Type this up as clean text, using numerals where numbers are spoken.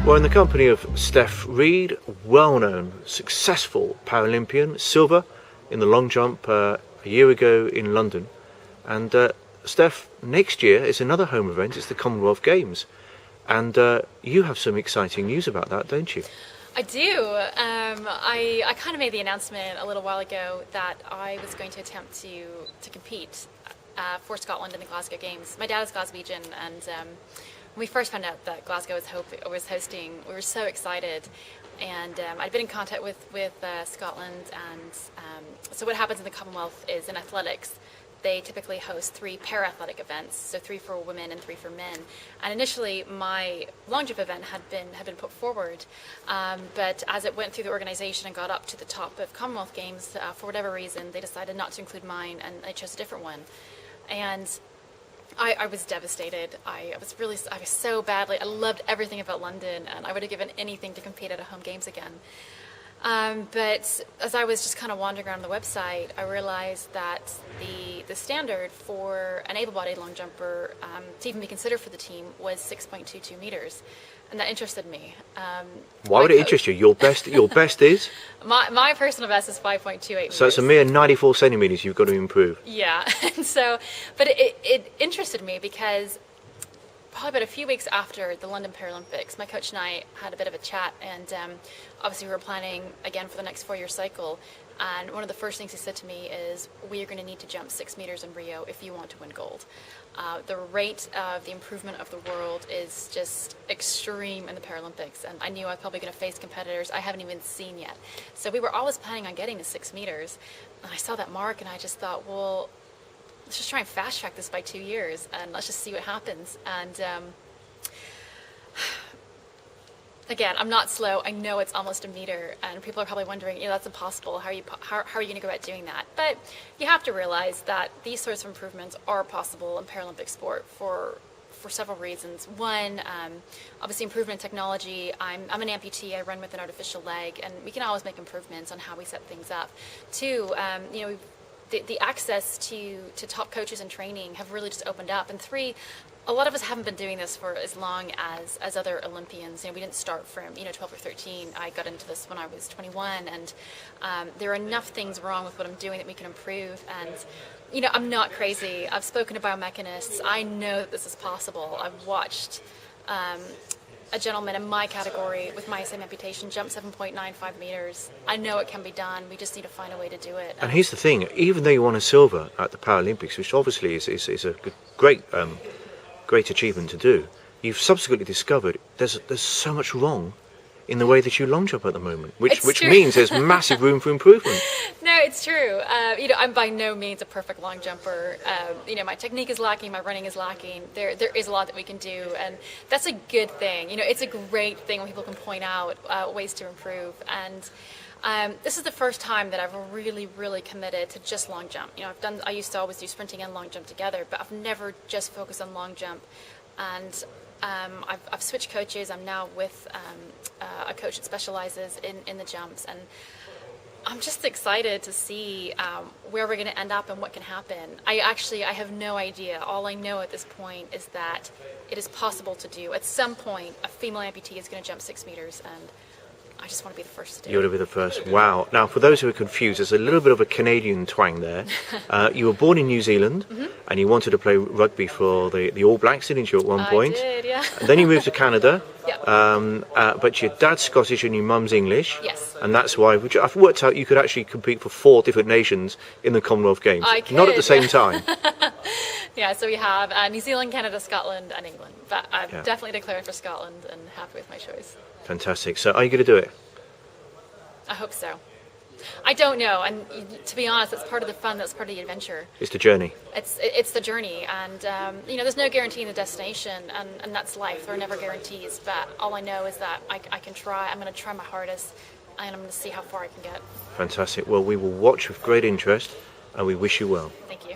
Well, in the company of Stef Reid, well-known, successful Paralympian, silver in the long jump a year ago in London. And Stef, next year is another home event, it's the Commonwealth Games. And you have some exciting news about that, don't you? I do. I kind of made the announcement a little while ago that I was going to attempt to compete for Scotland in the Glasgow Games. My dad is Glaswegian, and when we first found out that Glasgow was hosting, we were so excited. And I'd been in contact with Scotland, and so what happens in the Commonwealth is in athletics, they typically host 3 para-athletic events, so 3 for women and 3 for men. And initially, my long jump event had been put forward, but as it went through the organization and got up to the top of Commonwealth Games, for whatever reason, they decided not to include mine, and they chose a different one. And I was devastated. I was so badly. I loved everything about London, and I would have given anything to compete at a home games again. But as I was just kind of wandering around the website, I realized that the standard for an able-bodied long jumper to even be considered for the team was 6.22 meters, and that interested me. Why would it interest you? Your best is? My personal best is 5.28 meters. So it's a mere 94 centimeters you've got to improve. Yeah, and so, but it interested me because probably about a few weeks after the London Paralympics, my coach and I had a bit of a chat, and obviously we were planning again for the next 4-year cycle, and one of the first things he said to me is, we are going to need to jump 6 meters in Rio if you want to win gold. The rate of the improvement of the world is just extreme in the Paralympics, and I knew I was probably going to face competitors I haven't even seen yet. So we were always planning on getting to 6 meters, and I saw that mark and I just thought, well, let's just try and fast track this by 2 years, and let's just see what happens. And again, I'm not slow. I know it's almost a meter, and people are probably wondering, that's impossible. How are you going to go about doing that? But you have to realize that these sorts of improvements are possible in Paralympic sport for several reasons. One, obviously improvement in technology. I'm an amputee. I run with an artificial leg, and we can always make improvements on how we set things up. Two, the access to top coaches and training have really just opened up. And 3, a lot of us haven't been doing this for as long as other Olympians. We didn't start from 12 or 13. I got into this when I was 21, and there are enough things wrong with what I'm doing that we can improve. And I'm not crazy. I've spoken to biomechanists. I know that this is possible. I've watched a gentleman in my category with my same amputation jump 7.95 meters. I know it can be done. We just need to find a way to do it. And here's the thing, even though you won a silver at the Paralympics, which obviously is a great achievement to do, you've subsequently discovered there's so much wrong in the way that you long jump at the moment, which means there's massive room for improvement. No, it's true. I'm by no means a perfect long jumper. My technique is lacking, my running is lacking. There is a lot that we can do, and that's a good thing. It's a great thing when people can point out ways to improve. And this is the first time that I've really, really committed to just long jump. I used to always do sprinting and long jump together, but I've never just focused on long jump. And I've switched coaches. I'm now with a coach that specializes in the jumps, and I'm just excited to see where we're going to end up and what can happen. I have no idea. All I know at this point is that it is possible to do. At some point, a female amputee is going to jump 6 meters, and I just want to be the first to do it. You want to be the first. Wow. Now, for those who are confused, there's a little bit of a Canadian twang there. You were born in New Zealand, and you wanted to play rugby for the All Blacks, didn't you, at one point? I did, yeah. And then you moved to Canada. Yeah. But your dad's Scottish and your mum's English. Yes. And that's why I've worked out you could actually compete for 4 different nations in the Commonwealth Games. I could, not at the same time. Yeah, so we have New Zealand, Canada, Scotland, and England. But I'm definitely declaring for Scotland and happy with my choice. Fantastic. So are you going to do it? I hope so. I don't know, and to be honest, that's part of the fun, that's part of the adventure. It's the journey. It's the journey, and there's no guarantee in the destination, and that's life. There are never guarantees, but all I know is that I can try. I'm going to try my hardest, and I'm going to see how far I can get. Fantastic. Well, we will watch with great interest, and we wish you well. Thank you.